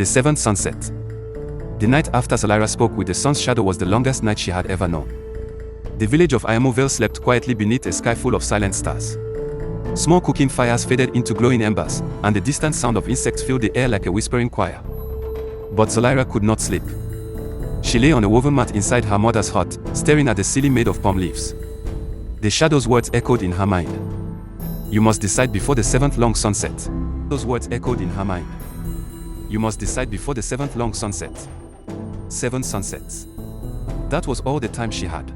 The seventh sunset. The night after Zolaira spoke with the sun's shadow was the longest night she had ever known. The village of Ayamoville slept quietly beneath a sky full of silent stars. Small cooking fires faded into glowing embers, and the distant sound of insects filled the air like a whispering choir. But Zolaira could not sleep. She lay on a woven mat inside her mother's hut, staring at the ceiling made of palm leaves. The shadow's words echoed in her mind. "You must decide before the seventh long sunset." Those words echoed in her mind. "You must decide before the seventh long sunset." 7 sunsets. That was all the time she had.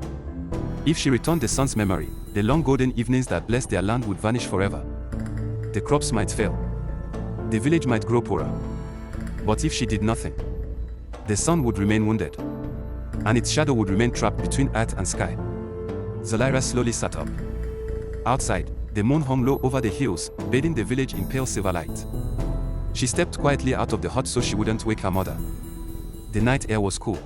If she returned the sun's memory, the long golden evenings that blessed their land would vanish forever. The crops might fail. The village might grow poorer. But if she did nothing, the sun would remain wounded, and its shadow would remain trapped between earth and sky. Zolaira slowly sat up. Outside, the moon hung low over the hills, bathing the village in pale silver light. She stepped quietly out of the hut so she wouldn't wake her mother. The night air was cool,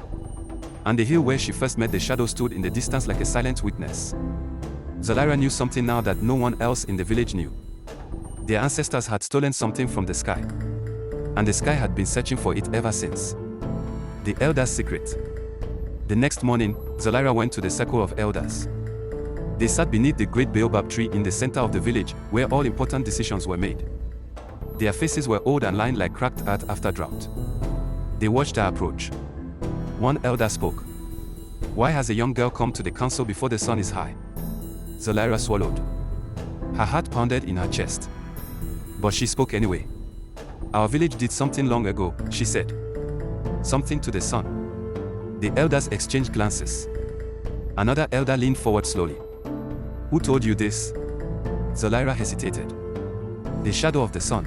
and the hill where she first met the shadow stood in the distance like a silent witness. Zolaira knew something now that no one else in the village knew. Their ancestors had stolen something from the sky, and the sky had been searching for it ever since. The elders' secret. The next morning, Zolaira went to the circle of elders. They sat beneath the great baobab tree in the center of the village, where all important decisions were made. Their faces were old and lined like cracked earth after drought. They watched her approach. One elder spoke. "Why has a young girl come to the council before the sun is high?" Zolaira swallowed. Her heart pounded in her chest. But she spoke anyway. "Our village did something long ago," she said. "Something to the sun." The elders exchanged glances. Another elder leaned forward slowly. "Who told you this?" Zolaira hesitated. "The shadow of the sun."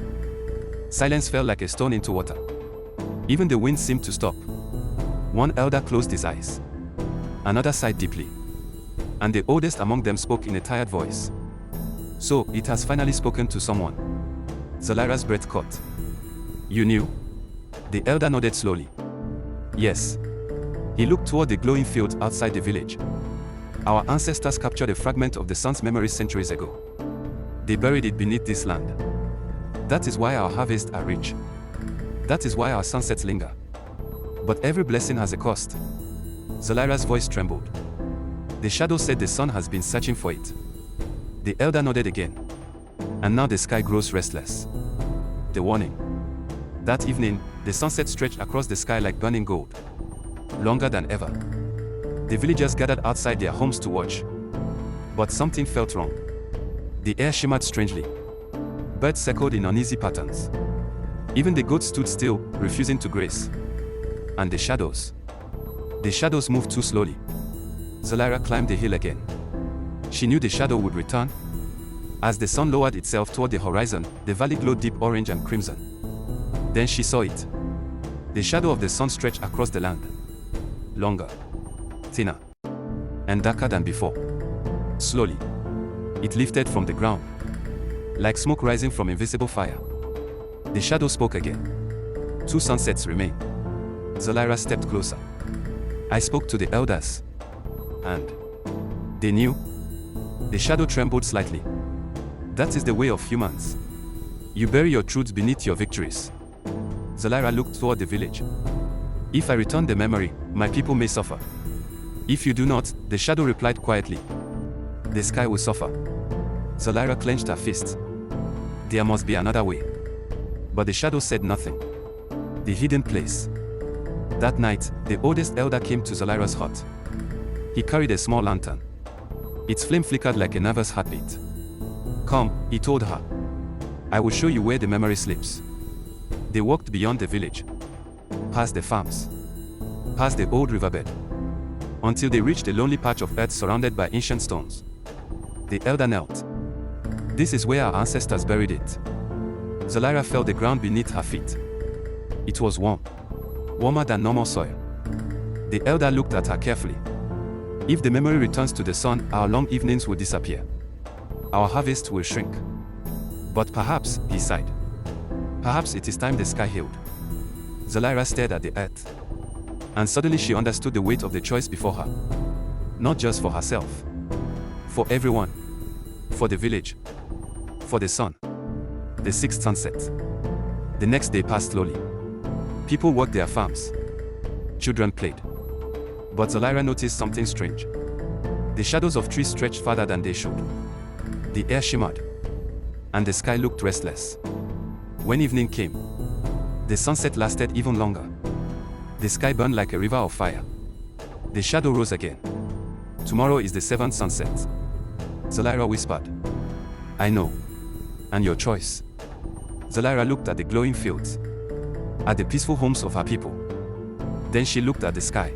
Silence fell like a stone into water. Even the wind seemed to stop. One elder closed his eyes. Another sighed deeply. And the oldest among them spoke in a tired voice. "So, it has finally spoken to someone." Zolaira's breath caught. "You knew?" The elder nodded slowly. "Yes." He looked toward the glowing fields outside the village. "Our ancestors captured a fragment of the sun's memory centuries ago. They buried it beneath this land. That is why our harvests are rich. That is why our sunsets linger. But every blessing has a cost." Zolaira's voice trembled. "The shadow said the sun has been searching for it." The elder nodded again. "And now the sky grows restless." The warning. That evening, the sunset stretched across the sky like burning gold. Longer than ever. The villagers gathered outside their homes to watch. But something felt wrong. The air shimmered strangely. Birds circled in uneasy patterns. Even the goats stood still, refusing to graze. And the shadows. The shadows moved too slowly. Zolaira climbed the hill again. She knew the shadow would return. As the sun lowered itself toward the horizon, the valley glowed deep orange and crimson. Then she saw it. The shadow of the sun stretched across the land. Longer, thinner, and darker than before. Slowly, it lifted from the ground, like smoke rising from invisible fire. The shadow spoke again. "2 sunsets remain." Zolaira stepped closer. "I spoke to the elders. And they knew." The shadow trembled slightly. "That is the way of humans. You bury your truths beneath your victories." Zolaira looked toward the village. "If I return the memory, my people may suffer. If you do not," the shadow replied quietly, "the sky will suffer." Zolaira clenched her fist. There must be another way. But the shadow said nothing. The hidden place. That night, the oldest elder came to Zolaira's hut. He carried a small lantern. Its flame flickered like a nervous heartbeat. "Come," he told her. "I will show you where the memory sleeps." They walked beyond the village, past the farms, past the old riverbed, until they reached a lonely patch of earth surrounded by ancient stones. The elder knelt. "This is where our ancestors buried it." Zolaira felt the ground beneath her feet. It was warm, warmer than normal soil. The elder looked at her carefully. "If the memory returns to the sun, our long evenings will disappear. Our harvest will shrink. But perhaps," he sighed, "perhaps it is time the sky healed." Zolaira stared at the earth. And suddenly she understood the weight of the choice before her. Not just for herself. For everyone. For the village. For the sun. The 6th sunset. The next day passed slowly. People worked their farms. Children played. But Zolaira noticed something strange. The shadows of trees stretched farther than they should. The air shimmered. And the sky looked restless. When evening came, the sunset lasted even longer. The sky burned like a river of fire. The shadow rose again. Tomorrow is the seventh sunset. Zolaira whispered. I know. And your choice. Zolaira looked at the glowing fields, at the peaceful homes of her people. Then she looked at the sky.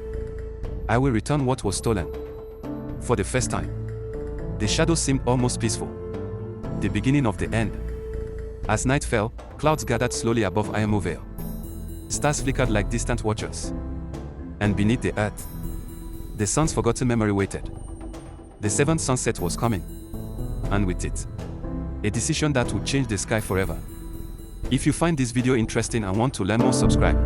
I will return what was stolen. For the first time, the shadows seemed almost peaceful. The beginning of the end. As night fell, clouds gathered slowly above Ayamo Vale. Stars flickered like distant watchers. And beneath the earth, the sun's forgotten memory waited. The seventh sunset was coming. And with it, a decision that would change the sky forever. If you find this video interesting and want to learn more, subscribe.